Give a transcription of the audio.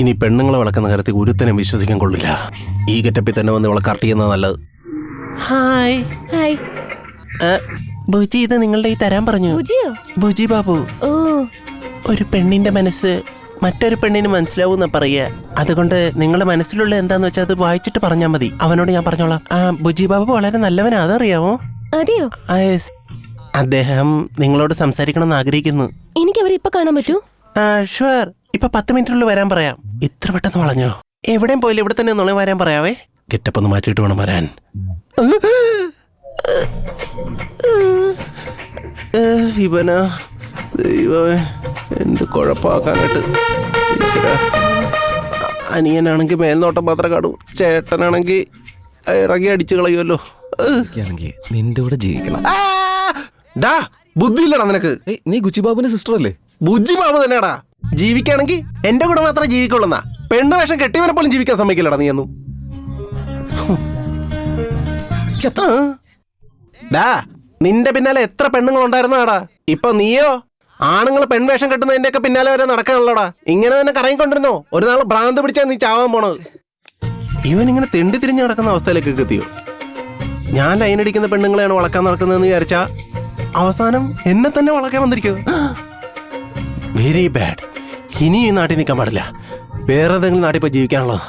ഇനി പെണ്ണുങ്ങളെ വളക്കുന്ന കാര്യത്തിൽ ഒരുത്തനും വിശ്വസിക്കാൻ കൊള്ളില്ല. ഈ ഗെറ്റപ്പിൽ തന്നെ വന്ന് ഇവളെ കറക്റ്റ് ചെയ്യുന്നത് നല്ലത്. Hi hi. ബുജി, ഇത് നിങ്ങളുടെ ഈ തരാൻ പറഞ്ഞു. ബുജിയോ? ബുജി ബാബു. ഓ, ഒരു പെണ്ണിന്റെ മനസ്സ് മറ്റൊരു പെണ്ണിന് മനസ്സിലാവൂന്ന പറയാ. അതുകൊണ്ട് നിങ്ങളുടെ മനസ്സിലുള്ള എന്താന്ന് വെച്ചാൽ അത് വായിച്ചിട്ട് പറഞ്ഞാൽ മതി. അവനോട് ഞാൻ പറഞ്ഞോളാം. ബുജി ബാബു വളരെ നല്ലവനാ, അതറിയാവോ? അതെയോ? അദ്ദേഹം നിങ്ങളോട് സംസാരിക്കണമെന്ന് ആഗ്രഹിക്കുന്നു. എനിക്ക് അവരെ ഇപ്പൊ കാണാൻ പറ്റൂ? ഷുവർ. ഇപ്പൊ 10 മിനിറ്റിനുള്ളിൽ വരാൻ പറയാം. ഇത്ര പെട്ടെന്ന് വളഞ്ഞോ? എവിടെയും പോയില്ല, ഇവിടെ തന്നെ ഒന്നുള്ളേ വരാൻ പറയാവേ. ഗെറ്റപ്പ് ഒന്ന് മാറ്റിയിട്ട് വേണം വരാൻ. ഇവനാ ദൈവമേ, എന്ത് കുഴപ്പമാക്കാനായിട്ട്. അനിയനാണെങ്കിൽ മേൽനോട്ടം മാത്രം കാണൂ, ചേട്ടനാണെങ്കിൽ ഇറങ്ങി അടിച്ചു കളയുമല്ലോ. നിന്റെ കൂടെ ജീവിക്കണം. ബുദ്ധിയില്ലടാ നിനക്ക്. നീ ഗുച്ചിബാബുവിന്റെ സിസ്റ്റർ അല്ലേ? ബുജ്ജി ബാബു തന്നെയാടാ. ജീവിക്കുകയാണെങ്കിൽ എന്റെ കൂടെ മാത്രമേ ജീവിക്കുള്ളൂന്നാ. പെണ്ണ് വേഷം കെട്ടിയവനെ പോലും ജീവിക്കാൻ സമ്മതിക്കില്ലടാ നീ ഒന്നും. നിന്റെ പിന്നാലെ എത്ര പെണ്ണുങ്ങൾ ഉണ്ടായിരുന്നാടാ. ഇപ്പൊ നീയോ ആണുങ്ങൾ പെൺവേഷം കെട്ടുന്നതിന്റെ ഒക്കെ പിന്നാലെ വരെ നടക്കാനുള്ളടാ. ഇങ്ങനെ തന്നെ കറങ്ങിക്കൊണ്ടിരുന്നോ? ഒരു നാൾ ഭ്രാന്ത് പിടിച്ചാ നീ ചാവാൻ പോണത്. ഇവൻ ഇങ്ങനെ തെണ്ടി തിരിഞ്ഞ് നടക്കുന്ന അവസ്ഥയിലേക്കൊക്കെ എത്തിയോ? ഞാൻ ലൈനടിക്കുന്ന പെണ്ണുങ്ങളെയാണ് വളക്കാൻ നടക്കുന്നതെന്ന് വിചാരിച്ചാ അവസാനം എന്നെ തന്നെ വളക്കാൻ വന്നിരിക്കും. Very bad. ഇനി ഈ നാട്ടിൽ നിൽക്കാൻ പാടില്ല. വേറെ ഏതെങ്കിലും നാട്ടിൽ പോയി ജീവിക്കാനുള്ളത്.